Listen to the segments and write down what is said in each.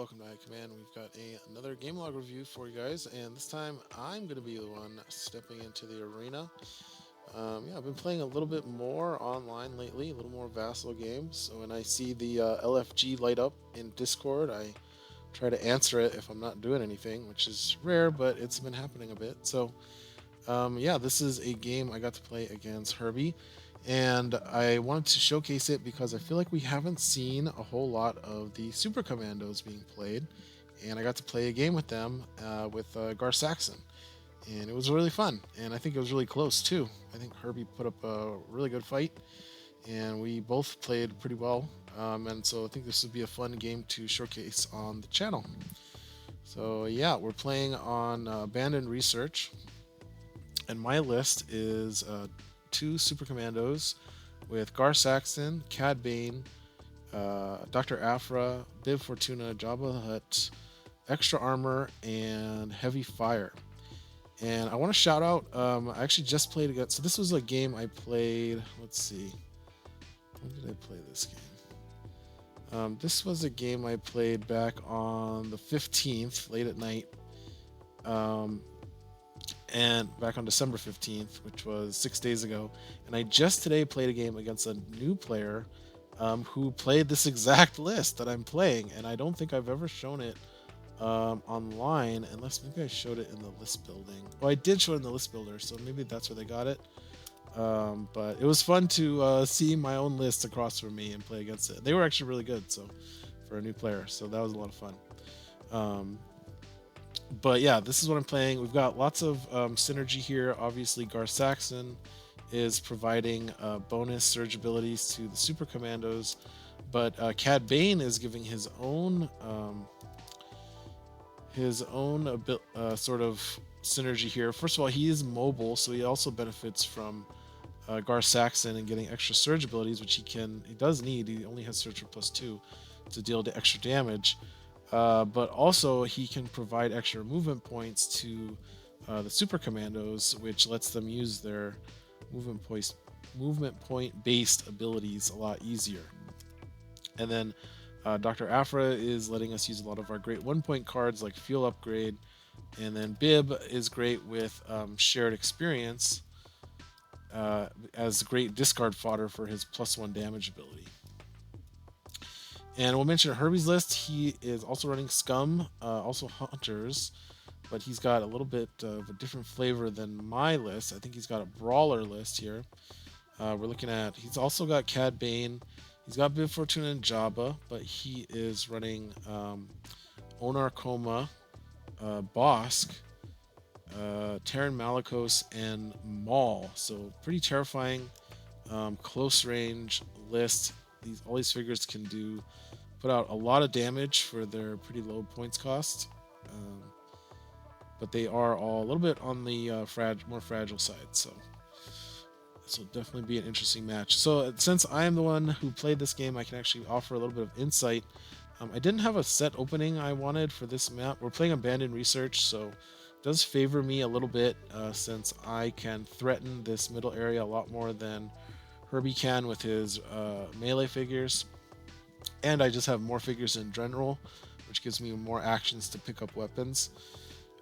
welcome to Command. We've got another game log review for you guys, and this time I'm going to be the one stepping into the arena. Yeah, I've been playing a little bit more online lately, a little more Vassal games. So when I see the LFG light up in Discord, I try to answer it if I'm not doing anything, which is rare, but it's been happening a bit. So yeah, this is a game I got to play against Herbie, and I wanted to showcase it because I feel like we haven't seen a whole lot of the Super Commandos being played, and I got to play a game with them with Gar Saxon, and it was really fun, and I think it was really close too. I think Herbie put up a really good fight, and we both played pretty well, and so I think this would be a fun game to showcase on the channel. So yeah, we're playing on Abandoned Research, and my list is two Super Commandos with Gar Saxon, Cad Bane, Dr. Afra, Bib Fortuna, Jabba the Hutt, Extra Armor, and Heavy Fire. And I want to shout out, I actually just played against, so this was a game I played, let's see, when did I play this game? This was a game I played back on the 15th, late at night. And back on December 15th, which was 6 days ago. And I just today played a game against a new player who played this exact list that I'm playing. And I don't think I've ever shown it online, unless maybe I showed it in the list building. Well, I did show it in the list builder, so maybe that's where they got it. But it was fun to see my own list across from me and play against it. They were actually really good, so for a new player, so that was a lot of fun. But yeah, this is what I'm playing. We've got lots of synergy here. Obviously, Gar Saxon is providing bonus surge abilities to the Super Commandos, but Cad Bane is giving his own sort of synergy here. First of all, he is mobile, so he also benefits from Gar Saxon and getting extra surge abilities, which he does need. He only has surge for +2 to deal the extra damage. But also he can provide extra movement points to the Super Commandos, which lets them use their movement point based abilities a lot easier. And then Dr. Afra is letting us use a lot of our great 1-point cards like Fuel Upgrade, and then Bib is great with Shared Experience as great discard fodder for his +1 damage ability. And we'll mention Herbie's list. He is also running Scum, also Hunters, but he's got a little bit of a different flavor than my list. I think he's got a Brawler list here. We're looking at, he's also got Cad Bane. He's got Bib Fortuna and Jabba, but he is running Onar Koma, Bosk, Terran Malicos, and Maul. So pretty terrifying, close range list. All these figures can put out a lot of damage for their pretty low points cost, but they are all a little bit on the more fragile side. So this will definitely be an interesting match. So since I am the one who played this game, I can actually offer a little bit of insight. I didn't have a set opening I wanted for this map. We're playing Abandoned Research, so it does favor me a little bit since I can threaten this middle area a lot more than Herbie can with his melee figures, and I just have more figures in general, which gives me more actions to pick up weapons.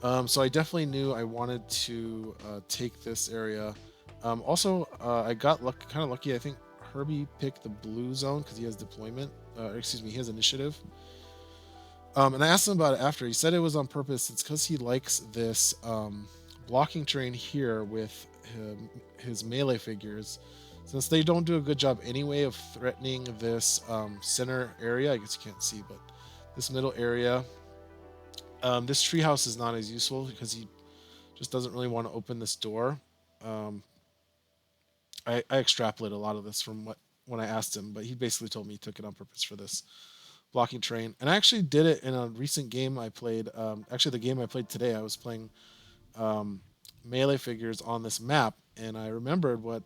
So I definitely knew I wanted to take this area. Also, I got kind of lucky. I think Herbie picked the blue zone because he has deployment. He has initiative. And I asked him about it after. He said it was on purpose. It's because he likes this blocking terrain here with his melee figures. Since they don't do a good job anyway of threatening this center area, I guess you can't see, but this middle area, this treehouse is not as useful because he just doesn't really want to open this door. I extrapolate a lot of this from when I asked him, but he basically told me he took it on purpose for this blocking terrain. And I actually did it in a recent game I played. Actually, the game I played today, I was playing melee figures on this map, and I remembered what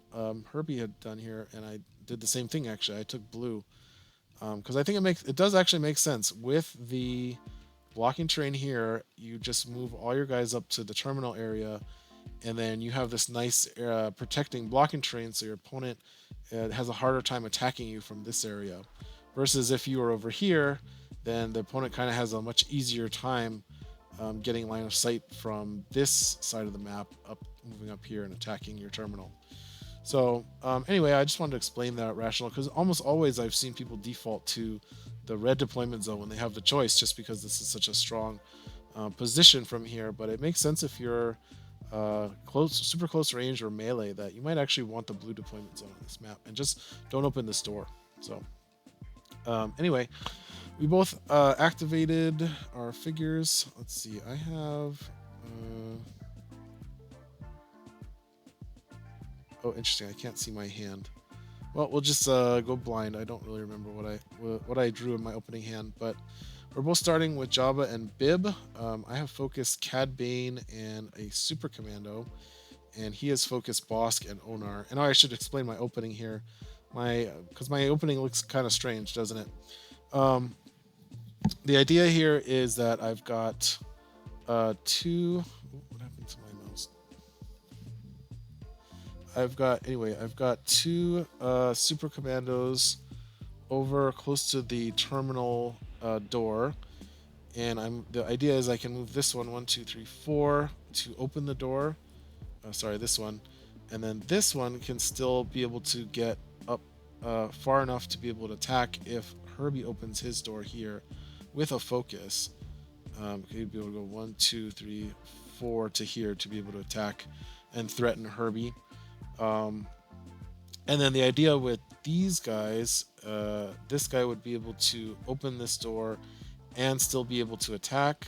Herbie had done here, and I did the same thing. Actually, I took blue because I think it does actually make sense with the blocking terrain here. You just move all your guys up to the terminal area, and then you have this nice protecting blocking terrain, so your opponent has a harder time attacking you from this area. Versus if you were over here then the opponent kind of has a much easier time getting line of sight from this side of the map, moving up here and attacking your terminal. So anyway, I just wanted to explain that rationale, because almost always I've seen people default to the red deployment zone when they have the choice, just because this is such a strong position from here. But it makes sense if you're super close range or melee, that you might actually want the blue deployment zone on this map, and just don't open this door. So anyway, we both activated our figures. Let's see, I have oh, interesting, I can't see my hand. Well, we'll just go blind. I don't really remember what I drew in my opening hand, but we're both starting with Jabba and Bib. I have focused Cad Bane and a Super Commando, and he has focused Bosk and Onar. And I should explain my opening here, because my opening looks kind of strange, doesn't it? The idea here is that I've got two. What happened to my mouse? I've got two Super Commandos over close to the terminal door, and the idea is I can move this one 2 3 4 to open the door. Sorry, this one, and then this one can still be able to get up far enough to be able to attack if Herbie opens his door here with a focus. He'd be able to go 1 2 3 4 to here to be able to attack and threaten Herbie. And then the idea with these guys, this guy would be able to open this door and still be able to attack.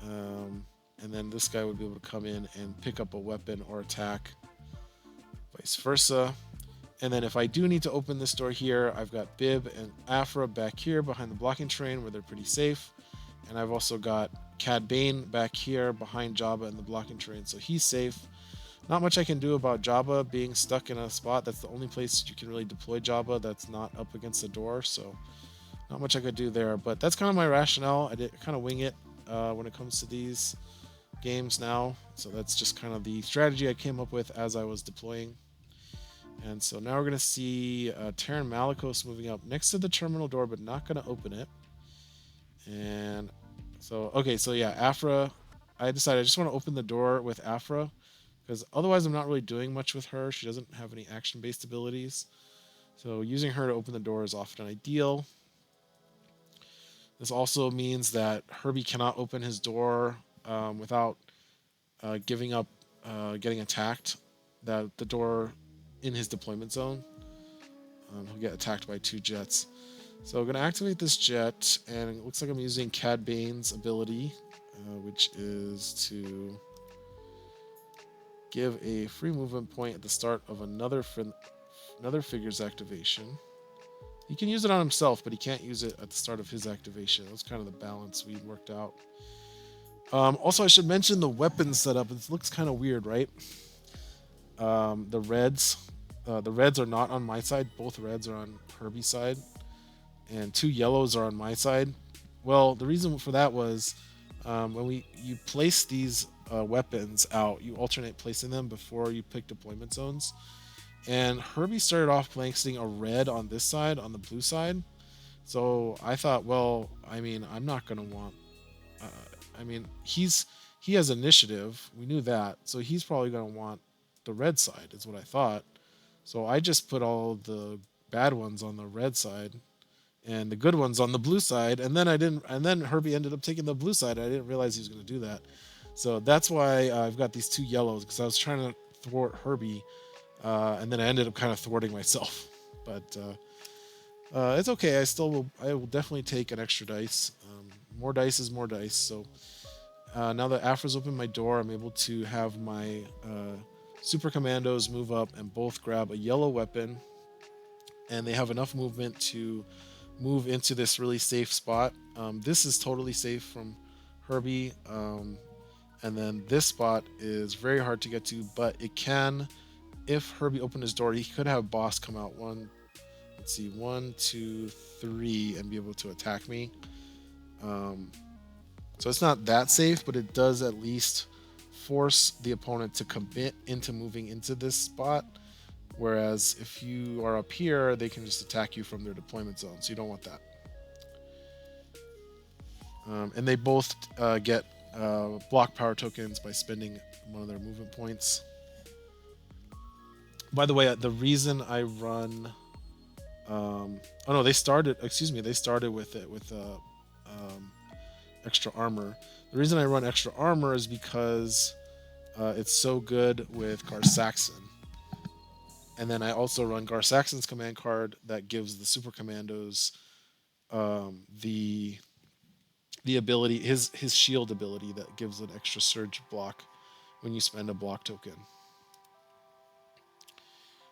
And then this guy would be able to come in and pick up a weapon or attack, vice versa. And then if I do need to open this door here, I've got Bib and Afra back here behind the blocking terrain where they're pretty safe. And I've also got Cad Bane back here behind Jabba in the blocking terrain, so he's safe. Not much I can do about Jabba being stuck in a spot. That's the only place you can really deploy Jabba that's not up against the door, so not much I could do there. But that's kind of my rationale. I did kind of wing it when it comes to these games now. So that's just kind of the strategy I came up with as I was deploying. And so now we're going to see Terran Malicos moving up next to the terminal door, but not going to open it. And so, okay, so yeah, Afra, I decided I just want to open the door with Afra, because otherwise I'm not really doing much with her. She doesn't have any action-based abilities. So using her to open the door is often ideal. This also means that Herbie cannot open his door without giving up getting attacked. The door in his deployment zone. He'll get attacked by 2 jets. So I'm going to activate this jet, and it looks like I'm using Cad Bane's ability, which is to give a free movement point at the start of another figure's activation. He can use it on himself, but he can't use it at the start of his activation. That's kind of the balance we worked out. Also, I should mention the weapon setup. It looks kind of weird, right? The reds are not on my side. Both reds are on Herbie's side, and 2 yellows are on my side. Well, the reason for that was when you place these weapons out, you alternate placing them before you pick deployment zones. And Herbie started off placing a red on this side, on the blue side. So I thought, well, I mean, I'm not going to want... I mean, he has initiative. We knew that. So he's probably going to want the red side, is what I thought. So I just put all the bad ones on the red side and the good ones on the blue side. And then Herbie ended up taking the blue side. I didn't realize he was going to do that. So that's why I've got these 2 yellows, because I was trying to thwart Herbie. And then I ended up kind of thwarting myself, but it's okay. I will definitely take an extra dice. More dice is more dice. So now that Afra's opened my door, I'm able to have my Super Commandos move up and both grab a yellow weapon, and they have enough movement to move into this really safe spot. This is totally safe from Herbie, and then this spot is very hard to get to, but it can. If Herbie opened his door, he could have Boss come out 1, 2, 3, and be able to attack me. So it's not that safe, but it does at least force the opponent to commit into moving into this spot. Whereas if you are up here, they can just attack you from their deployment zone. So you don't want that. And they both get block power tokens by spending one of their movement points. By the way, the reason I run, oh no, they started. Excuse me, they started with it with extra armor. The reason I run extra armor is because it's so good with Gar Saxon. And then I also run Gar Saxon's command card that gives the Super Commandos the ability, his shield ability that gives an extra surge block when you spend a block token.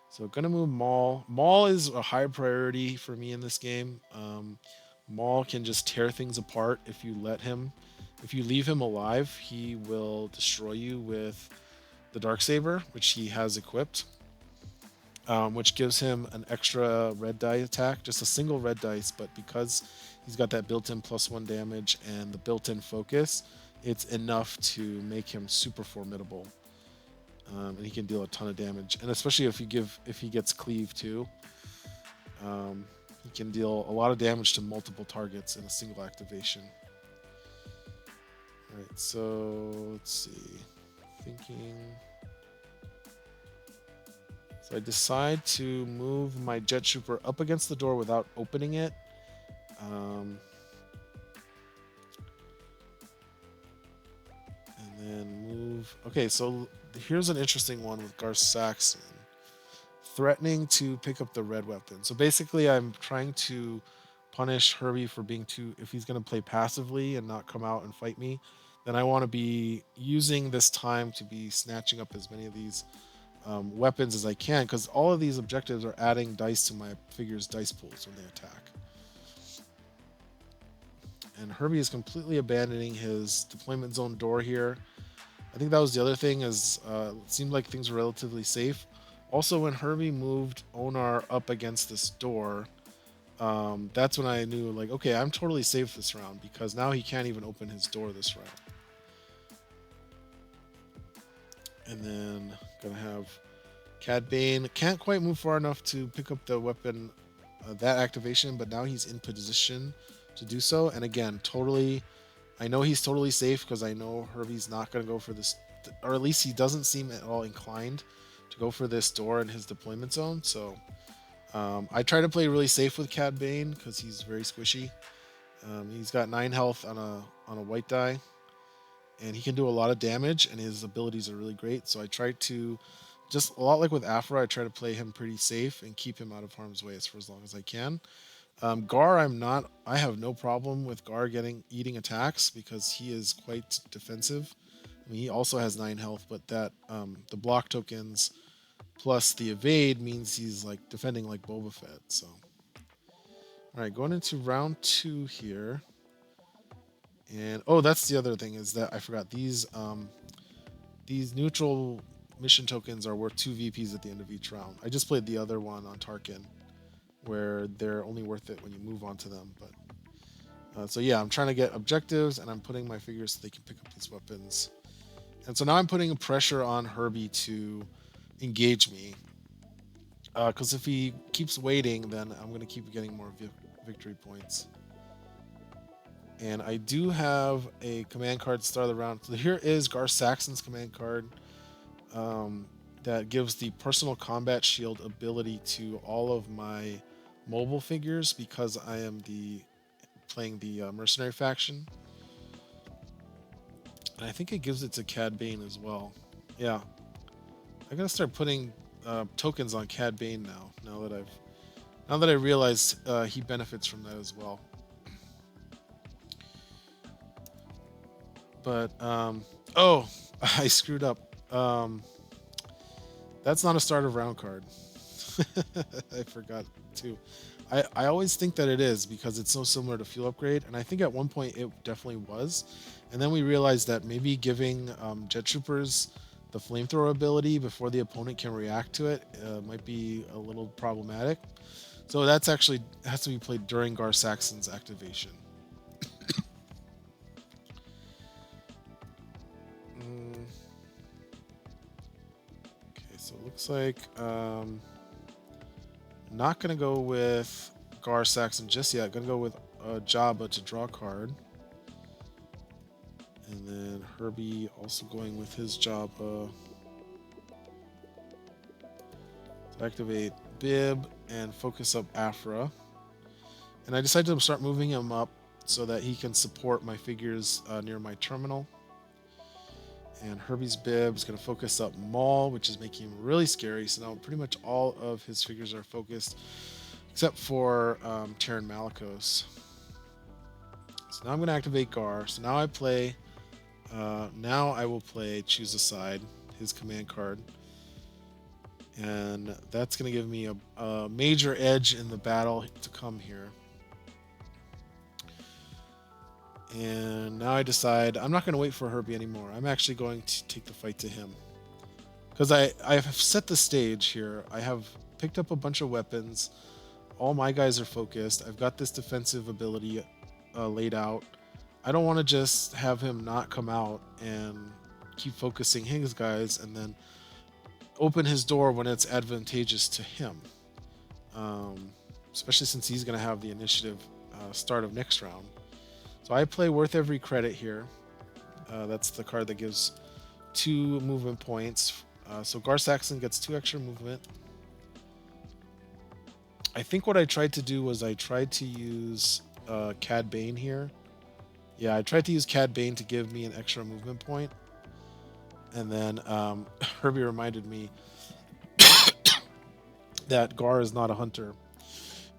So gonna move Maul. Maul is a high priority for me in this game. Maul can just tear things apart if you let him. If you leave him alive, he will destroy you with the Darksaber, which he has equipped, which gives him an extra red die attack, just a single red dice, but because he's got that built-in +1 damage and the built-in focus, it's enough to make him super formidable. And he can deal a ton of damage, and especially if he gets cleave too, he can deal a lot of damage to multiple targets in a single activation. All right, so let's see. Thinking. So I decide to move my Jet Trooper up against the door without opening it. And then move. Okay, so here's an interesting one with Gar Saxon. Threatening to pick up the red weapon. So basically, I'm trying to punish Herbie for being too. If he's going to play passively and not come out and fight me, then I want to be using this time to be snatching up as many of these weapons as I can, because all of these objectives are adding dice to my figure's dice pools when they attack. And Herbie is completely abandoning his deployment zone door here. I think that was the other thing, is it seemed like things were relatively safe. Also, when Herbie moved Onar up against this door, that's when I knew, like, okay, I'm totally safe this round, because now he can't even open his door this round. And then gonna have Cad Bane. Can't quite move far enough to pick up the weapon, that activation, but now he's in position to do so. And again, I know he's totally safe because I know Herbie's not gonna go for this, or at least he doesn't seem at all inclined to go for this door in his deployment zone. So I try to play really safe with Cad Bane because he's very squishy. He's got 9 health on a white die, and he can do a lot of damage, and his abilities are really great. So I try to, just a lot like with Afra, I try to play him pretty safe and keep him out of harm's way for as long as I can. Gar, I have no problem with Gar eating attacks because he is quite defensive. I mean, he also has 9 health, but that the block tokens plus the evade means he's like defending like Boba Fett. So, all right, going into round 2 here. And oh, that's the other thing, is that I forgot these neutral mission tokens are worth 2 VPs at the end of each round. I just played the other one on Tarkin, where they're only worth it when you move on to them. But so yeah, I'm trying to get objectives, and I'm putting my figures so they can pick up these weapons. And so now I'm putting pressure on Herbie to engage me, because if he keeps waiting, then I'm going to keep getting more victory points. And I do have a command card to start the round. So here is Gar Saxon's command card, that gives the personal combat shield ability to all of my mobile figures, because I am playing the mercenary faction. And I think it gives it to Cad Bane as well. Yeah, I gotta start putting tokens on Cad Bane now that I realize he benefits from that as well. But oh, I screwed up. That's not a start of round card. I forgot too. I always think that it is because it's so similar to Fuel Upgrade, and I think at one point it definitely was. And then we realized that maybe giving Jet Troopers the flamethrower ability before the opponent can react to it might be a little problematic. So that's actually has to be played during Gar Saxon's activation. Okay, so it looks like not gonna go with Gar Saxon just yet. Gonna go with Jabba to draw a card. And then Herbie also going with his job to activate Bib and focus up Afra. And I decided to start moving him up so that he can support my figures near my terminal. And Herbie's Bib is going to focus up Maul, which is making him really scary. So now pretty much all of his figures are focused, except for Terran Malicos. So now I'm going to activate Gar. So now I play. Now I will play Choose a Side, his command card. And that's going to give me a major edge in the battle to come here. And now I decide I'm not going to wait for Herbie anymore. I'm actually going to take the fight to him. Because I have set the stage here. I have picked up a bunch of weapons. All my guys are focused. I've got this defensive ability laid out. I don't want to just have him not come out and keep focusing his guys and then open his door when it's advantageous to him. Especially since he's going to have the initiative start of next round. So I play Worth Every Credit here. That's the card that gives 2 movement points. So Gar Saxon gets 2 extra movement. I think what I tried to do was I tried to use Cad Bane here. Yeah, I tried to use Cad Bane to give me an extra movement point. And then Herbie reminded me that Gar is not a hunter.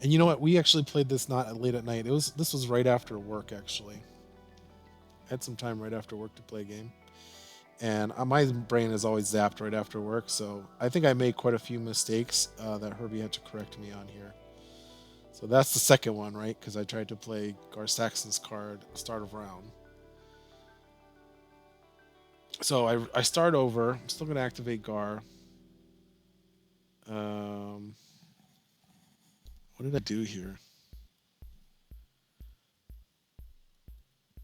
And you know what? We actually played this not late at night. This was right after work, actually. I had some time right after work to play a game. And my brain is always zapped right after work, so I think I made quite a few mistakes that Herbie had to correct me on here. So that's the second one, right? Because I tried to play Gar Saxon's card start of round. So I start over. I'm still going to activate Gar. What did I do here?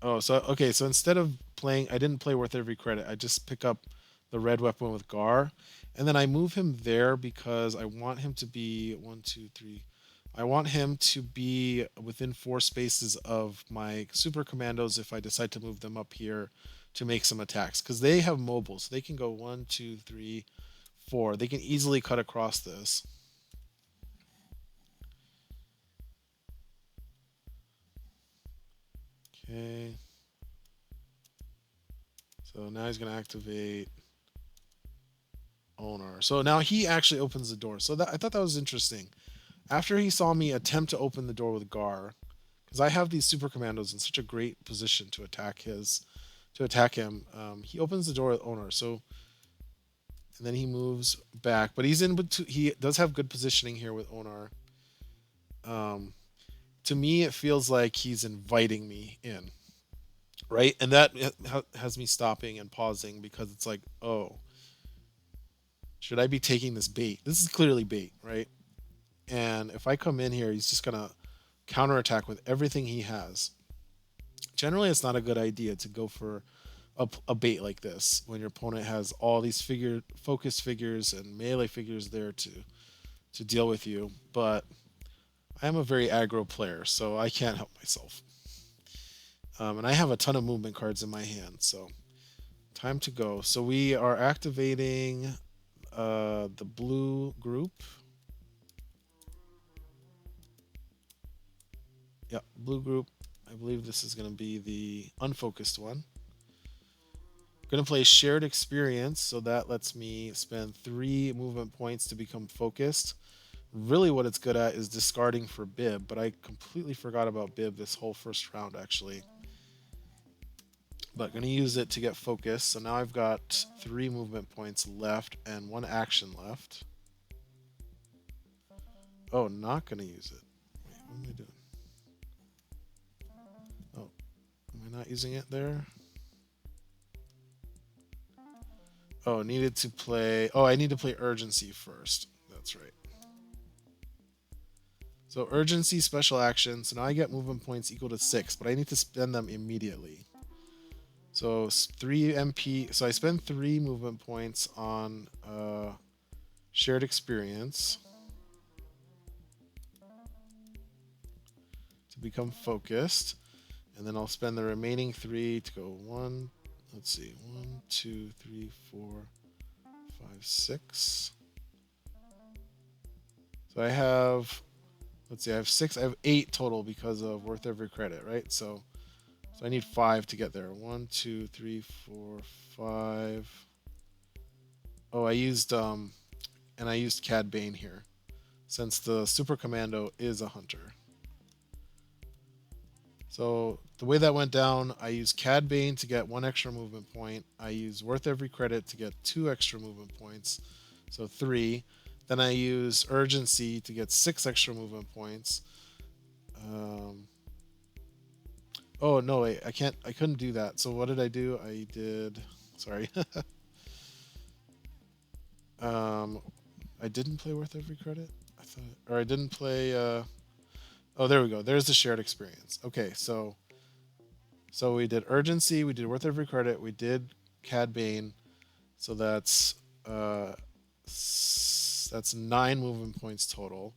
Oh, so okay. So instead of playing, I didn't play Worth Every Credit. I just pick up the red weapon with Gar, and then I move him there because I want him to be 1, 2, 3. I want him to be within 4 spaces of my super commandos if I decide to move them up here to make some attacks because they have mobile, so they can go 1, 2, 3, 4. They can easily cut across this. Okay. So now he's going to activate Owner. So now he actually opens the door. So I thought that was interesting. After he saw me attempt to open the door with Gar, because I have these super commandos in such a great position to attack him, he opens the door with Owner. So, and then he moves back, but he does have good positioning here with Owner. To me, it feels like he's inviting me in, right? And that has me stopping and pausing because it's like, oh, should I be taking this bait? This is clearly bait, right? And if I come in here, he's just gonna counterattack with everything he has. Generally, it's not a good idea to go for a bait like this when your opponent has all these focused figures and melee figures there to deal with you. But I am a very aggro player, so I can't help myself. And I have a ton of movement cards in my hand, so time to go. So we are activating the blue group. Yeah, blue group. I believe this is going to be the unfocused one. Going to play Shared Experience, so that lets me spend 3 movement points to become focused. Really what it's good at is discarding for Bib, but I completely forgot about Bib this whole first round, actually. But going to use it to get focused, so now I've got 3 movement points left and 1 action left. Oh, not going to use it. Wait, what am I doing? Oh, am I not using it there? Oh, needed to play... Oh, I need to play Urgency first. That's right. So Urgency, special action. So now I get movement points equal to 6, but I need to spend them immediately. So 3 MP... So I spend 3 movement points on Shared Experience to become focused. And then I'll spend the remaining 3 to go 1. Let's see. 1, 2, 3, 4, 5, 6. So I have, let's see, I have 6. I have 8 total because of worth every credit, right? So I need 5 to get there. 1, 2, 3, 4, 5. Oh, I used Cad Bane here, since the Super Commando is a hunter. So the way that went down, I used Cad Bane to get 1 extra movement point. I used worth every credit to get 2 extra movement points, so 3. Then I used urgency to get 6 extra movement points. Oh no, wait, I can't. I couldn't do that. So what did I do? I did. Sorry. um, I didn't play worth every credit. I thought, or I didn't play. Oh, there we go. There's the shared experience. Okay, so we did urgency. We did worth every credit. We did Cad Bane. So that's 9 movement points total.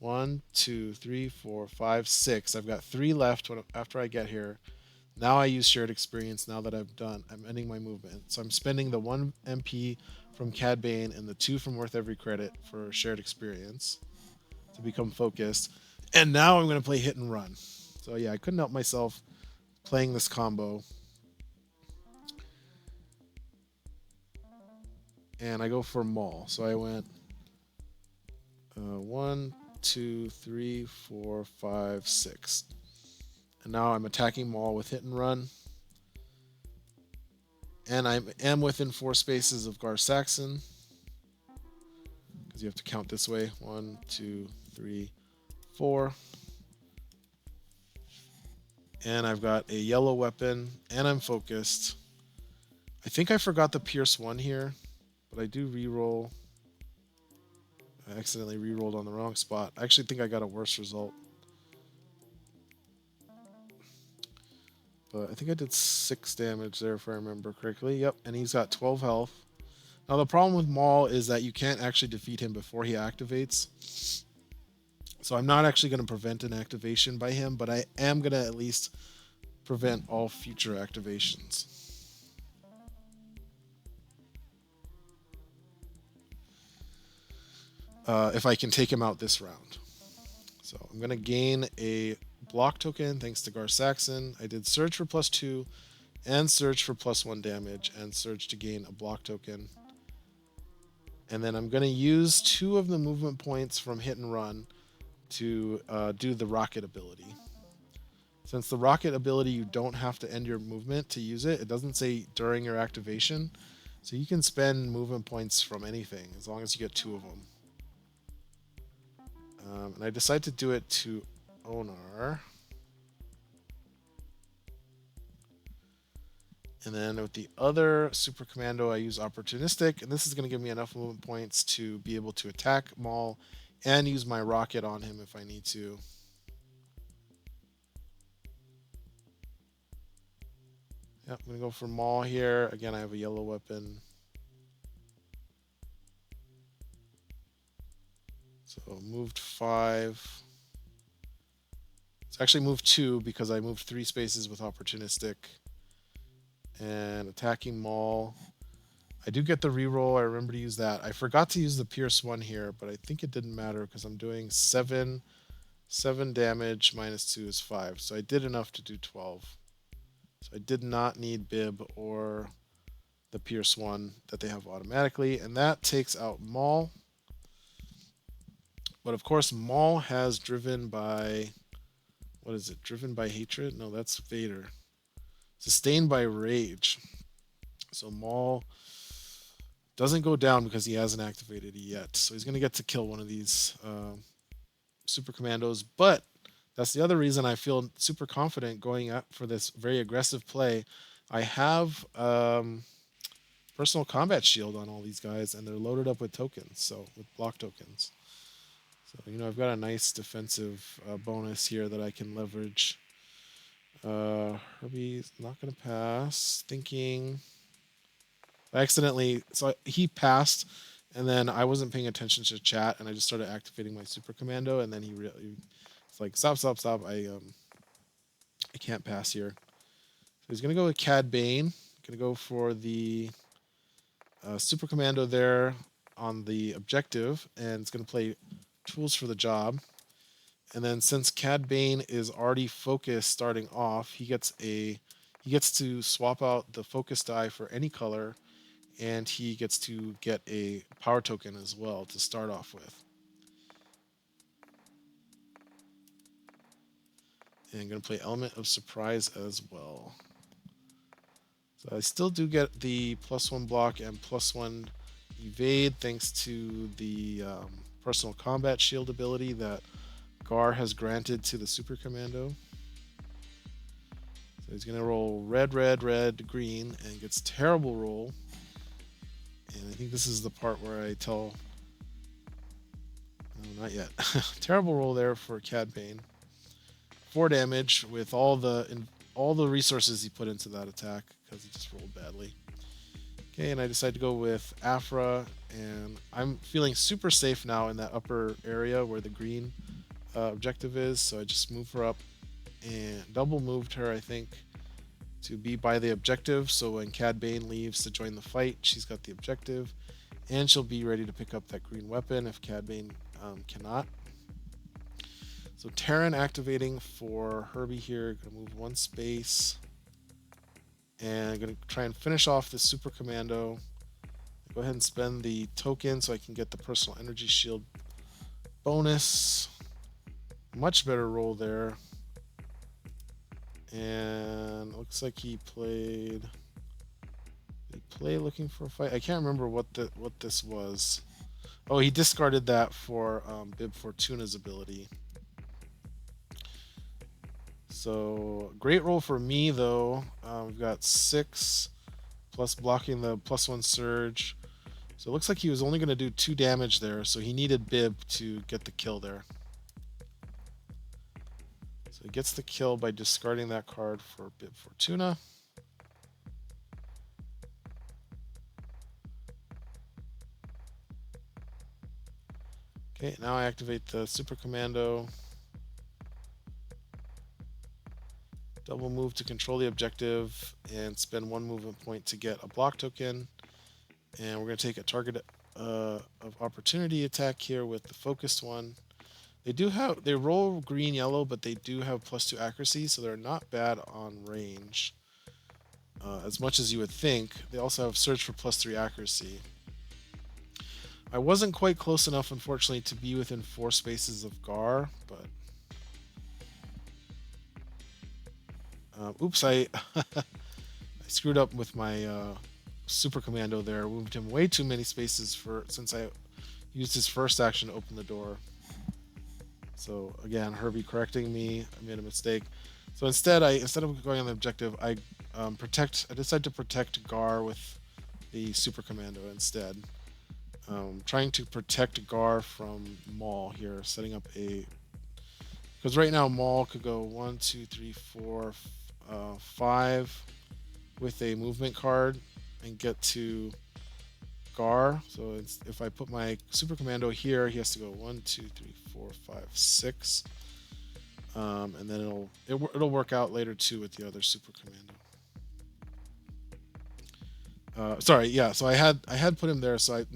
1, 2, 3, 4, 5, 6. I've got 3 left after I get here. Now I use shared experience. Now that I'm ending my movement. So I'm spending the 1 MP from Cad Bane and the 2 from worth every credit for shared experience to become focused. And now I'm going to play hit and run. So yeah, I couldn't help myself playing this combo. And I go for Maul. So I went 1, 2, 3, 4, 5, 6. And now I'm attacking Maul with hit and run. And I am within 4 spaces of Gar Saxon, because you have to count this way. 1, 2, 3, 4. And I've got a yellow weapon, and I'm focused. I think I forgot the Pierce 1 here, but I do reroll. I accidentally rerolled on the wrong spot. I actually think I got a worse result. But I think I did 6 damage there, if I remember correctly. Yep, and he's got 12 health. Now the problem with Maul is that you can't actually defeat him before he activates. So I'm not actually going to prevent an activation by him, but I am going to at least prevent all future activations. If I can take him out this round. So I'm going to gain a block token thanks to Gar Saxon. I did Surge for +2 and Surge for +1 damage and Surge to gain a block token. And then I'm going to use 2 of the movement points from hit and run to do the rocket ability. Since the rocket ability, you don't have to end your movement to use it. It doesn't say during your activation. So you can spend movement points from anything as long as you get 2 of them. And I decide to do it to Onar. And then with the other Super Commando, I use Opportunistic. And this is going to give me enough movement points to be able to attack Maul and use my rocket on him if I need to. Yep, I'm going to go for Maul here. Again, I have a yellow weapon. So moved 5. It's actually moved 2 because I moved 3 spaces with Opportunistic. And attacking Maul. I do get the reroll. I remember to use that. I forgot to use the Pierce 1 here, but I think it didn't matter because I'm doing 7 damage minus 2 is 5. So I did enough to do 12. So I did not need Bib or the Pierce 1 that they have automatically. And that takes out Maul. But of course, Maul has driven by... What is it? Driven by hatred? No, that's Vader. Sustained by rage. So Maul doesn't go down because he hasn't activated it yet. So he's going to get to kill one of these Super Commandos. But that's the other reason I feel super confident going up for this very aggressive play. I have personal combat shield on all these guys, and they're loaded up with tokens, so with block tokens. So, I've got a nice defensive bonus here that I can leverage. Herbie's not going to pass. Thinking. So he passed, and then I wasn't paying attention to chat, and I just started activating my Super Commando, and then it's like, stop. I can't pass here. So he's going to go with Cad Bane. Going to go for the Super Commando there on the objective, and it's going to play tools for the job. And then since Cad Bane is already focused starting off, he gets to swap out the focus die for any color, and he gets to get a power token as well to start off with. And I'm going to play Element of Surprise as well. So I still do get the +1 block and +1 evade thanks to the personal combat shield ability that Gar has granted to the Super Commando. So he's going to roll red, red, red, green, and gets terrible roll. And I think this is the part where I tell... No, not yet. Terrible roll there for Cad Bane. 4 damage with all the resources he put into that attack because he just rolled badly. Okay, and I decide to go with Afra, and I'm feeling super safe now in that upper area where the green objective is, so I just move her up and double moved her, I think, to be by the objective, so when Cad Bane leaves to join the fight, she's got the objective, and she'll be ready to pick up that green weapon if Cad Bane cannot. So Terran activating for Herbie here, gonna move 1 space, and I'm gonna try and finish off the Super Commando. Go ahead and spend the token so I can get the personal energy shield bonus. Much better roll there. And looks like he played looking for a fight. I can't remember what this was. Oh, he discarded that for Bib Fortuna's ability. So great roll for me though. We've got 6 plus blocking the +1 surge. So it looks like he was only going to do 2 damage there, so he needed Bib to get the kill there. So he gets the kill by discarding that card for Bib Fortuna. Okay, now I activate the Super Commando. Double move to control the objective and spend 1 movement point to get a block token. And we're going to take a target of opportunity attack here with the focused one. They roll green yellow, but they do have +2 accuracy, so they're not bad on range as much as you would think. They also have search for +3 accuracy. I wasn't quite close enough, unfortunately, to be within 4 spaces of Gar, but oops, I screwed up with my Super Commando there. Moved him way too many spaces since I used his first action to open the door. So again, Herbie correcting me. I made a mistake. So instead of going on the objective, I decided to protect Gar with the Super Commando instead. Trying to protect Gar from Maul here, setting up because right now Maul could go 1, 2, 3, 4, 5 with a movement card and get to Gar. So if I put my Super Commando here, he has to go 1, 2, 3, 4, 5, 6, and then it'll work out later too with the other Super Commando. Sorry, yeah. So I had put him there. So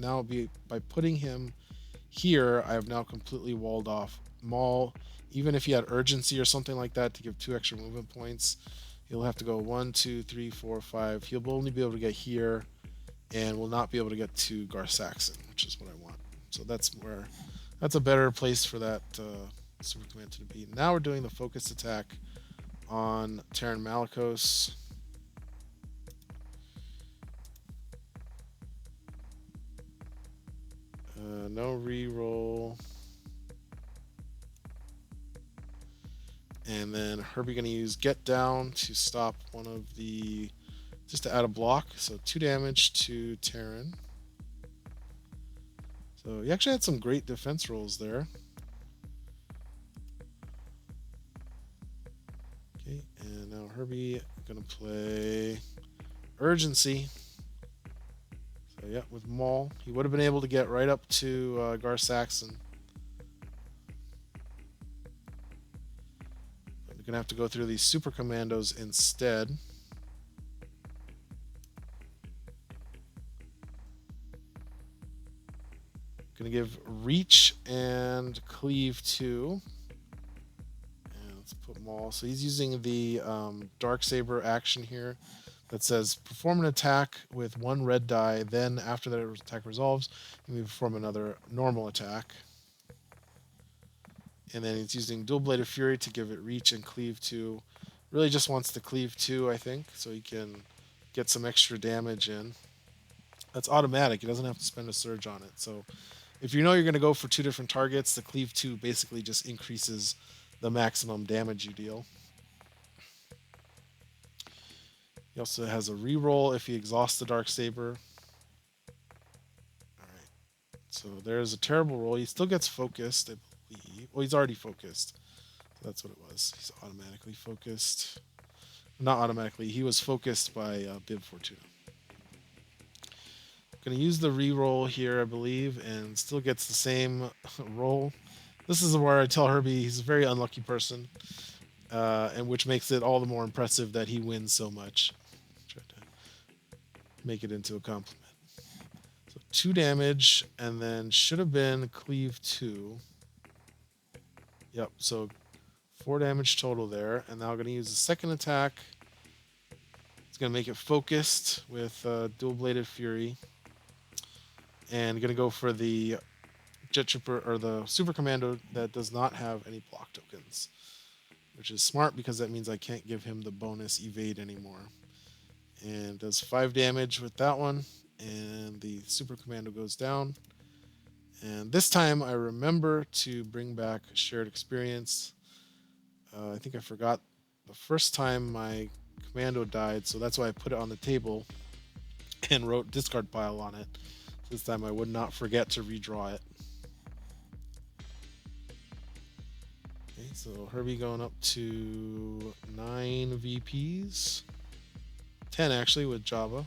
by putting him here, I have now completely walled off Maul. Even if he had urgency or something like that to give 2 extra movement points, he'll have to go 1, 2, 3, 4, 5. He'll only be able to get here, and will not be able to get to Gar Saxon, which is what I want. So that's a better place for that Super Commando to be. Now we're doing the focus attack on Terran Malicos. No reroll. And then Herbie going to use Get Down to stop one of just to add a block. So 2 damage to Terran. So he actually had some great defense rolls there. Okay, and now Herbie going to play Urgency. So yeah, with Maul, he would have been able to get right up to Gar Saxon. going to have to go through these Supercommandos instead. Going to give reach and cleave 2. And let's put Maul. So he's using the Darksaber action here that says perform an attack with 1 red die, then after that attack resolves, you may perform another normal attack. And then he's using Dual Bladed Fury to give it reach and cleave 2. Really just wants to cleave 2, I think, so he can get some extra damage in. That's automatic. He doesn't have to spend a surge on it. So if you know you're going to go for 2 different targets, the cleave 2 basically just increases the maximum damage you deal. He also has a reroll if he exhausts the Darksaber. Alright, so there's a terrible roll. He still gets focused, I believe. Well, he's already focused. So that's what it was. He's automatically focused. Not automatically. He was focused by Bib Fortuna. Going to use the reroll here, I believe, and still gets the same roll. This is where I tell Herbie he's a very unlucky person, and which makes it all the more impressive that he wins so much. Try to make it into a compliment. So 2 damage, and then should have been cleave 2. Yep, so 4 damage total there, and now I'm going to use the second attack. It's going to make it focused with Dual Bladed Fury. And going to go for the Jet Trooper or the Super Commando that does not have any block tokens, which is smart because that means I can't give him the bonus evade anymore. And does 5 damage with that one, and the Super Commando goes down. And this time I remember to bring back shared experience. I think I forgot the first time my commando died, so that's why I put it on the table and wrote discard pile on it. This time I would not forget to redraw it. Okay, so Herbie going up to 9 VPs. 10 actually with Java.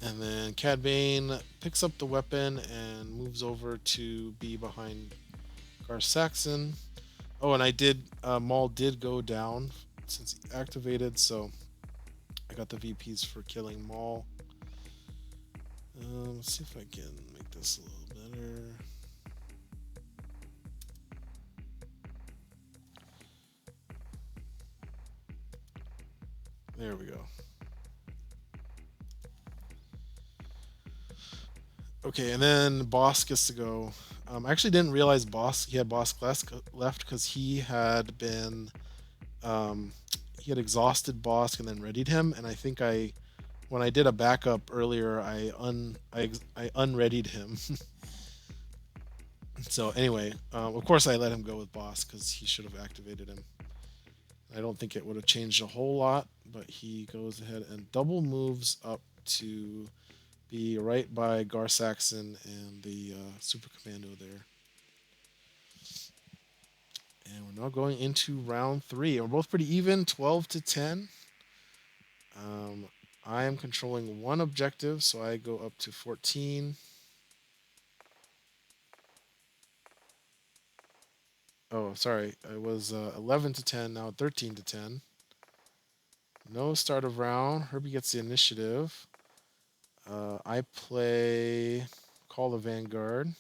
And then Cad Bane picks up the weapon and moves over to be behind Gar Saxon. Oh, and I did, Maul did go down since he activated, so I got the VPs for killing Maul. Let's see if I can make this a little better. There we go. Okay, and then Boss gets to go. I actually didn't realize he had Boss left because he had been he had exhausted Boss and then readied him, and I think when I did a backup earlier, I unreadied him. So anyway, of course I let him go with Boss because he should have activated him. I don't think it would have changed a whole lot, but he goes ahead and double moves up to be right by Gar Saxon and the Super Commando there. And we're now going into round 3. We're both pretty even, 12 to 10. I am controlling 1 objective, so I go up to 14. Oh, sorry. I was 11 to 10, now 13 to 10. No start of round. Herbie gets the initiative. I play Call the Vanguard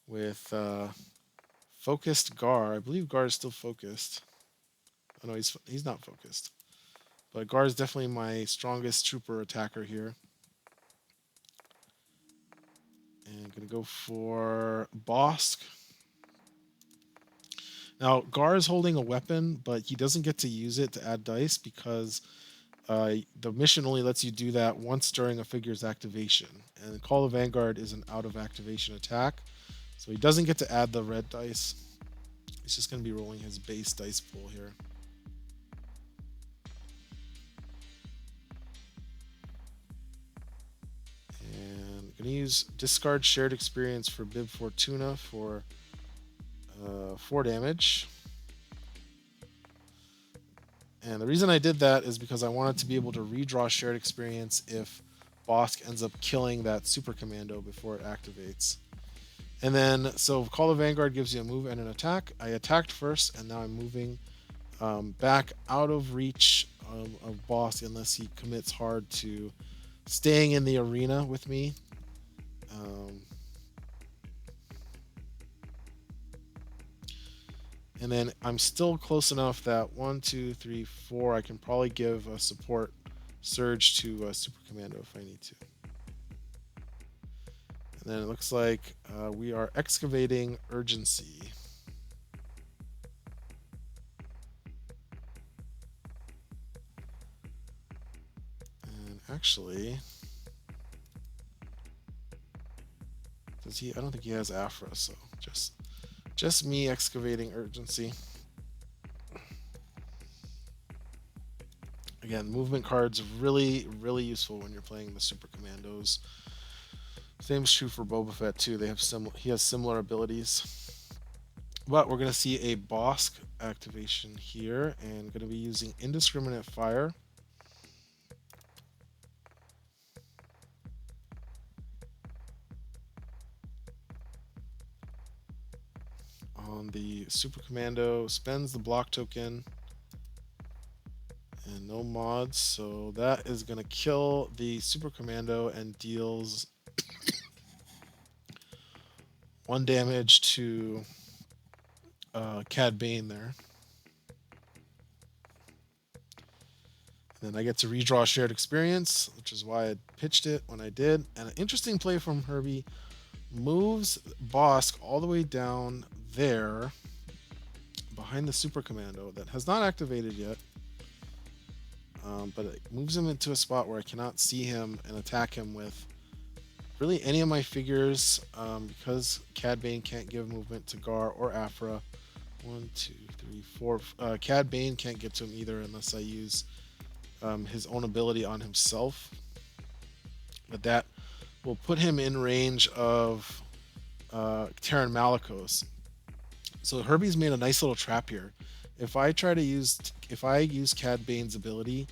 with focused Gar. I believe Gar is still focused. Oh no, he's not focused. But Gar is definitely my strongest trooper attacker here. And I'm gonna go for Bosk. Now Gar is holding a weapon, but he doesn't get to use it to add dice because the mission only lets you do that once during a figure's activation. And Call of Vanguard is an out of activation attack. So he doesn't get to add the red dice. He's just going to be rolling his base dice pool here. And I'm going to use discard shared experience for Bib Fortuna for 4 damage. And the reason I did that is because I wanted to be able to redraw shared experience if Bosk ends up killing that super commando before it activates. And then, so Call of Vanguard gives you a move and an attack. I attacked first, and now I'm moving back out of reach of Bosk unless he commits hard to staying in the arena with me. Um, and then I'm still close enough that 1, 2, 3, 4, I can probably give a support surge to Super Commando if I need to. And then it looks like we are excavating urgency. And actually, does he? I don't think he has Afra, so just me excavating urgency. Again, movement cards really useful when you're playing the Super Commandos. Same is true for Boba Fett too. He has similar abilities. But we're gonna see a Bosk activation here, and gonna be using indiscriminate fire. On the Super Commando, spends the block token and no mods, so that is going to kill the Super Commando and deals 1 damage to Cad Bane there. And then I get to redraw shared experience, which is why I pitched it when I did. And an interesting play from Herbie moves Bosk all the way down there behind the Super Commando that has not activated yet. But it moves him into a spot where I cannot see him and attack him with really any of my figures because Cad Bane can't give movement to Gar or Afra. 1, 2, 3, 4. Cad Bane can't get to him either unless I use his own ability on himself. But that will put him in range of Terran Malicos. So Herbie's made a nice little trap here. If I use Cad Bane's ability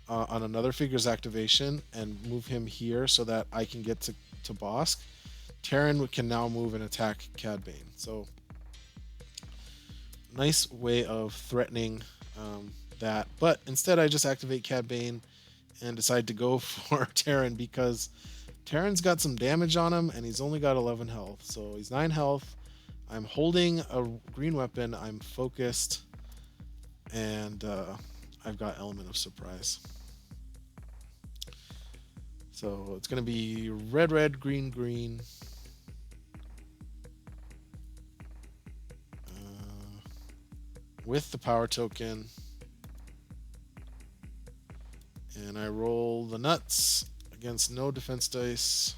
on another figure's activation and move him here so that I can get to Bosk, Terran can now move and attack Cad Bane. So nice way of threatening that. But instead I just activate Cad Bane and decide to go for Terran because Terran's got some damage on him and he's only got 11 health. So he's 9 health. I'm holding a green weapon. I'm focused. And I've got element of surprise. So it's going to be red, red, green, green. With the power token. And I roll the nuts against no defense dice.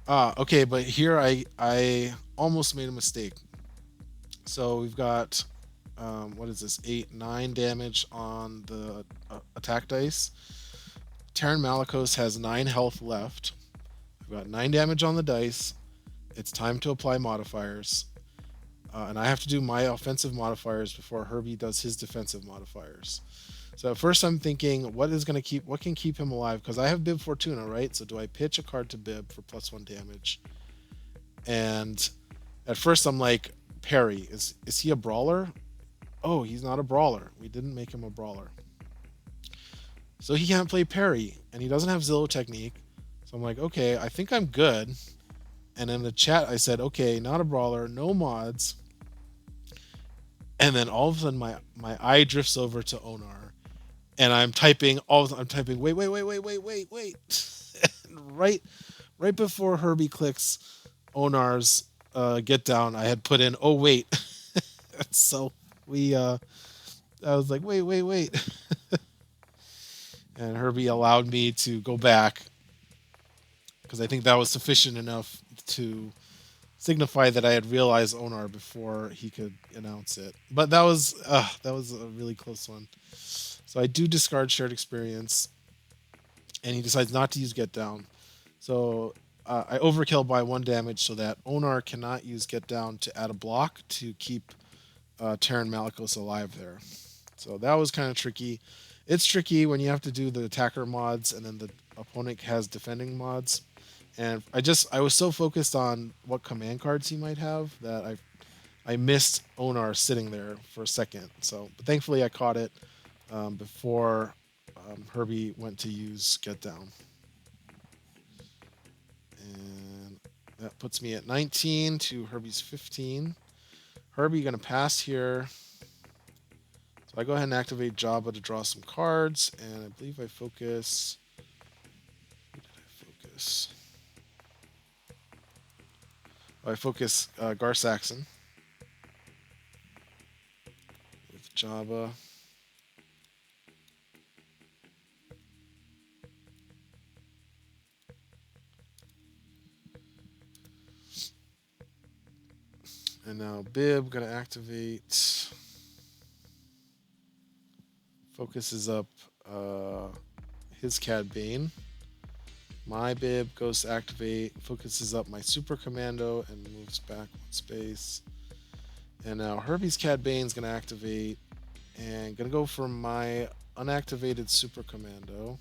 Okay, but here I almost made a mistake. So we've got what is this? 8, 9 damage on the attack dice. Terran Malicos has 9 health left. I've got 9 damage on the dice. It's time to apply modifiers. And I have to do my offensive modifiers before Herbie does his defensive modifiers. So at first I'm thinking, what can keep him alive? Because I have Bib Fortuna, right? So do I pitch a card to Bib for +1 damage? And at first I'm like, parry. Is he a brawler? Oh, he's not a brawler. We didn't make him a brawler. So he can't play parry, and he doesn't have Zillow technique. So I'm like, okay, I think I'm good. And in the chat I said, okay, not a brawler, no mods. And then all of a sudden my eye drifts over to Onar. And I'm typing wait. right before Herbie clicks Onar's get down, I had put in oh wait. So I was like wait. And Herbie allowed me to go back because I think that was sufficient enough to signify that I had realized Onar before he could announce it. But that was a really close one. So I do discard shared experience, and he decides not to use get down. So I overkill by 1 damage so that Onar cannot use get down to add a block to keep Terran Malicos alive there. So that was kind of tricky. It's tricky when you have to do the attacker mods and then the opponent has defending mods. And I was so focused on what command cards he might have that I missed Onar sitting there for a second. So, but thankfully I caught it before Herbie went to use Get Down. And that puts me at 19 to Herbie's 15. Herbie going to pass here. So I go ahead and activate Jabba to draw some cards, and I believe I focus. Who did I focus? Oh, I focus Gar Saxon with Jabba. And now Bib gonna activate. Focuses up his Cad Bane. My Bib goes to activate, focuses up my Super Commando and moves back 1 space. And now Herbie's Cad Bane's gonna activate and gonna go for my unactivated Super Commando.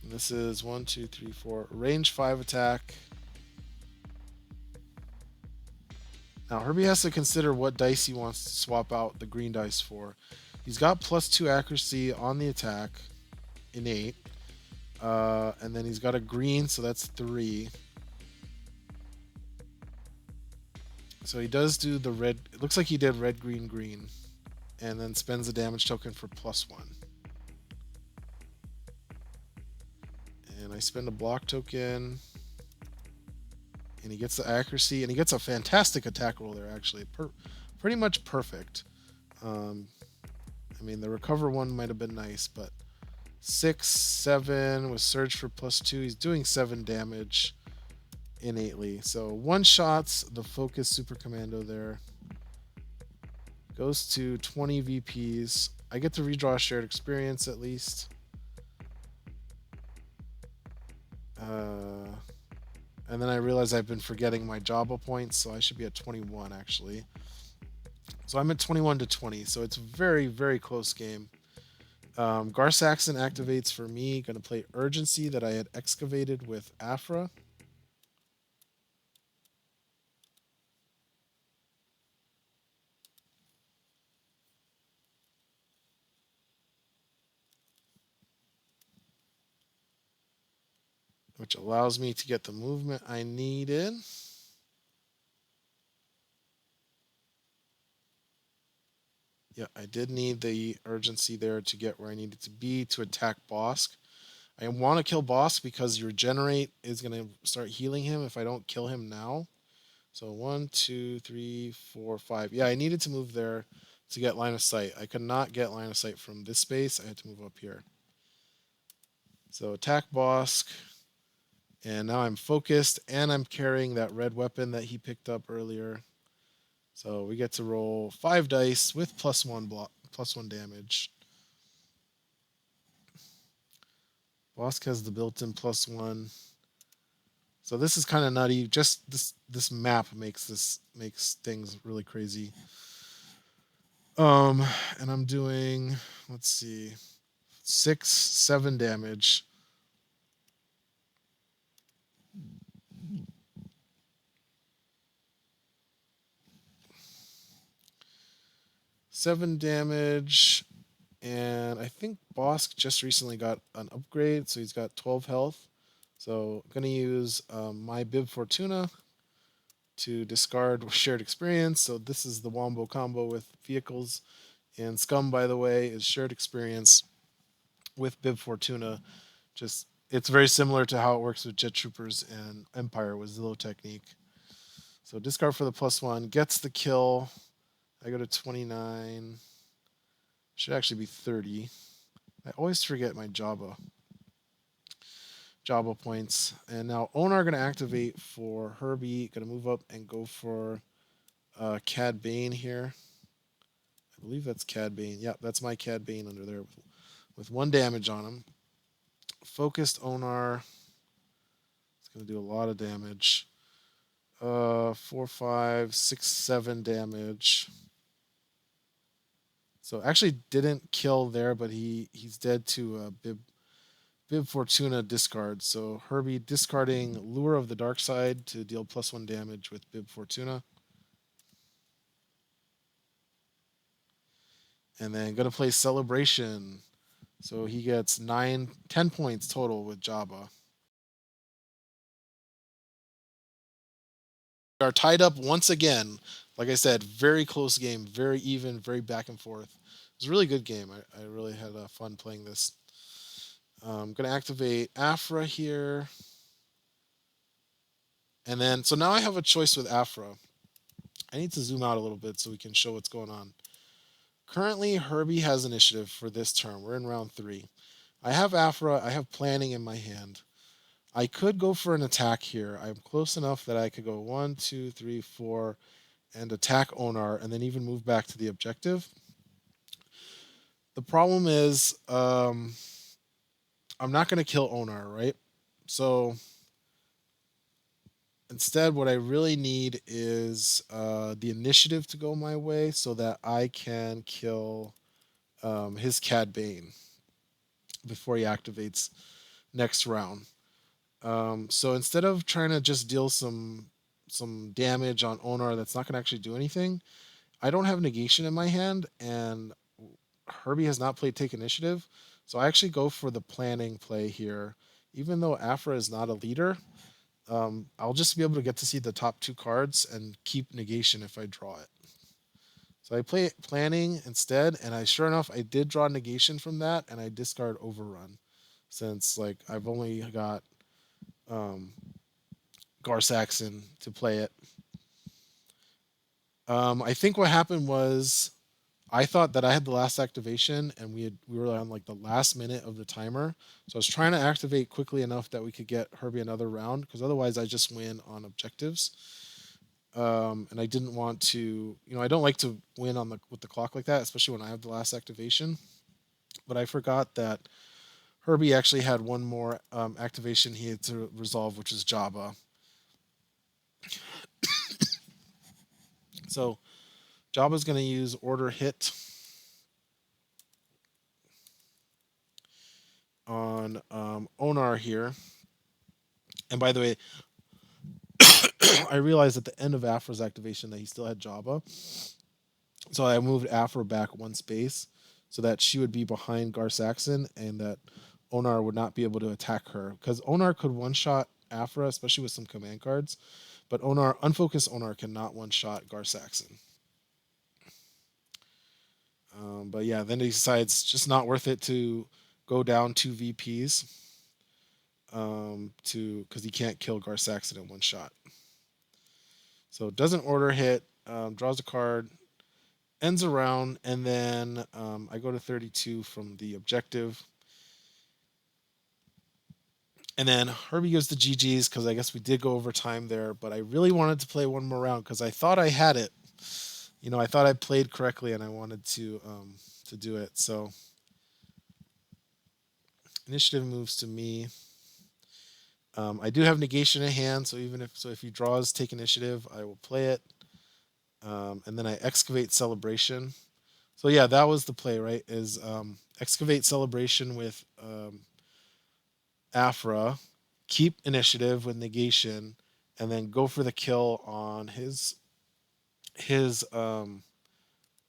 And this is 1, 2, 3, 4 range 5 attack. Now Herbie has to consider what dice he wants to swap out the green dice for. He's got +2 accuracy on the attack, innate, and then he's got a green, so that's 3. So he does do the red. It looks like he did red, green, green, and then spends a damage token for +1. And I spend a block token, and he gets the accuracy, and he gets a fantastic attack roll there. Actually, pretty much perfect. I mean, the recover one might have been nice, but 6, 7 with surge for +2. He's doing 7 damage innately. So one shots the focus Super Commando there. Goes to 20 VPs. I get to redraw shared experience at least. And then I realize I've been forgetting my Jabba points, so I should be at 21 actually. So I'm at 21 to 20, so it's a very, very close game. Gar Saxon activates for me. Going to play Urgency that I had excavated with Afra. Which allows me to get the movement I needed. Yeah, I did need the urgency there to get where I needed to be to attack Bosk. I want to kill Bosk because your regenerate is going to start healing him if I don't kill him now. So 1, 2, 3, 4, 5. Yeah, I needed to move there to get line of sight. I could not get line of sight from this space. I had to move up here. So attack Bosk. And now I'm focused and I'm carrying that red weapon that he picked up earlier. So we get to roll 5 dice with +1 damage. Bosk has the built-in +1. So this is kind of nutty. Just this map makes things really crazy. And I'm doing, let's see, 6, 7 damage. Seven damage, and I think Bosk just recently got an upgrade, so he's got 12 health. So I'm gonna use my Bib Fortuna to discard shared experience. So this is the Wombo combo with vehicles, and Scum, by the way, is shared experience with Bib Fortuna. Just it's very similar to how it works with Jet Troopers and Empire with Zillow technique. So discard for the +1, gets the kill. I go to 29. Should actually be 30. I always forget my Jabba points. And now Onar going to activate for Herbie. Going to move up and go for Cad Bane here. I believe that's Cad Bane. Yeah, that's my Cad Bane under there with 1 damage on him. Focused Onar. It's going to do a lot of damage. 4, 5, 6, 7 damage. So actually didn't kill there, but he's dead to Bib Fortuna discard. So Herbie discarding Lure of the Dark Side to deal +1 damage with Bib Fortuna. And then gonna play Celebration. So he gets 10 points total with Jabba. We are tied up once again. Like I said, very close game, very even, very back and forth. It was a really good game. I really had fun playing this. I'm gonna activate Afra here. And then, so now I have a choice with Afra. I need to zoom out a little bit so we can show what's going on. Currently, Herbie has initiative for this turn. We're in round 3. I have Afra. I have planning in my hand. I could go for an attack here. I'm close enough that I could go 1, 2, 3, 4, and attack Onar, and then even move back to the objective. The problem is, I'm not going to kill Onar, right? So instead, what I really need is the initiative to go my way so that I can kill his Cad Bane before he activates next round. So instead of trying to just deal some damage on Onar that's not going to actually do anything, I don't have negation in my hand, and Herbie has not played take initiative. So I actually go for the planning play here. Even though Afra is not a leader, I'll just be able to get to see the top 2 cards and keep negation if I draw it. So I play planning instead, and sure enough, I did draw negation from that, and I discard overrun, since like I've only got um, Gar Saxon to play it. I think what happened was I thought that I had the last activation, and we were on like the last minute of the timer. So I was trying to activate quickly enough that we could get Herbie another round, because otherwise I just win on objectives. And I didn't want to, I don't like to win on the with the clock like that, especially when I have the last activation. But I forgot that Herbie actually had one more activation he had to resolve, which is Jabba. So Jabba's going to use Order Hit on Onar here. And by the way, I realized at the end of Afra's activation that he still had Jabba. So I moved Afra back 1 space so that she would be behind Gar Saxon and that Onar would not be able to attack her. Because Onar could one-shot Afra, especially with some command cards. But unfocused Onar cannot one-shot Gar Saxon. But yeah, then he decides just not worth it to go down 2 VPs because he can't kill Gar Saxon in one shot. So doesn't order hit, draws a card, ends a round, and then I go to 32 from the objective. And then Herbie goes to GG's because I guess we did go over time there, but I really wanted to play one more round because I thought I had it. I thought I played correctly and I wanted to do it. So initiative moves to me. I do have negation in hand, so if he draws take initiative, I will play it. And then I excavate celebration. So yeah, that was the play, right? Is excavate celebration with Afra, keep initiative with negation, and then go for the kill on his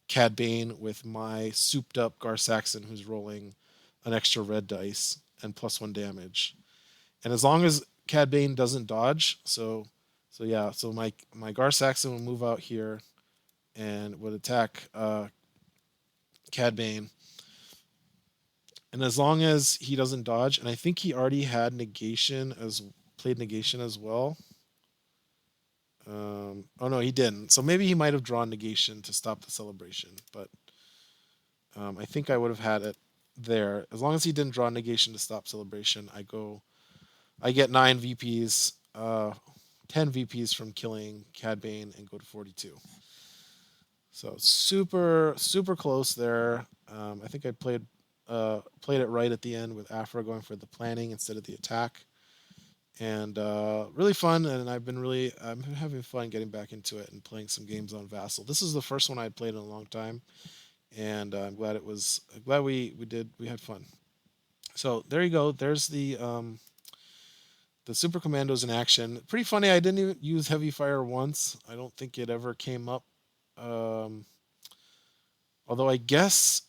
Cad Bane with my souped up Gar Saxon, who's rolling an extra red dice and +1 damage. And as long as Cad Bane doesn't dodge, so my Gar Saxon will move out here and would attack Cad Bane. And as long as he doesn't dodge, and I think he already had played negation as well. Oh no, he didn't. So maybe he might have drawn negation to stop the celebration, but I think I would have had it there. As long as he didn't draw negation to stop celebration, I get 9 VPs, 10 VPs from killing Cad Bane and go to 42. So super, super close there. I think I played it right at the end with Afra going for the planning instead of the attack. And really fun, and I'm having fun getting back into it and playing some games on Vassal. This is the first one I'd played in a long time, and I'm glad we had fun. So there you go. There's the Super Commandos in action. Pretty funny. I didn't even use heavy fire once. I don't think it ever came up. Um, Although I guess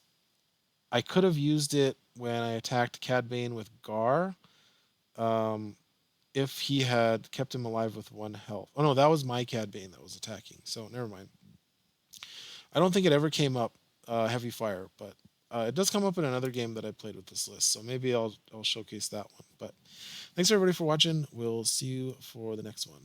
I could have used it when I attacked Cad Bane with Gar. Um, if he had kept him alive with 1 health. Oh no, that was my Cad Bane that was attacking. So never mind. I don't think it ever came up heavy fire, but it does come up in another game that I played with this list. So maybe I'll showcase that one. But thanks everybody for watching. We'll see you for the next one.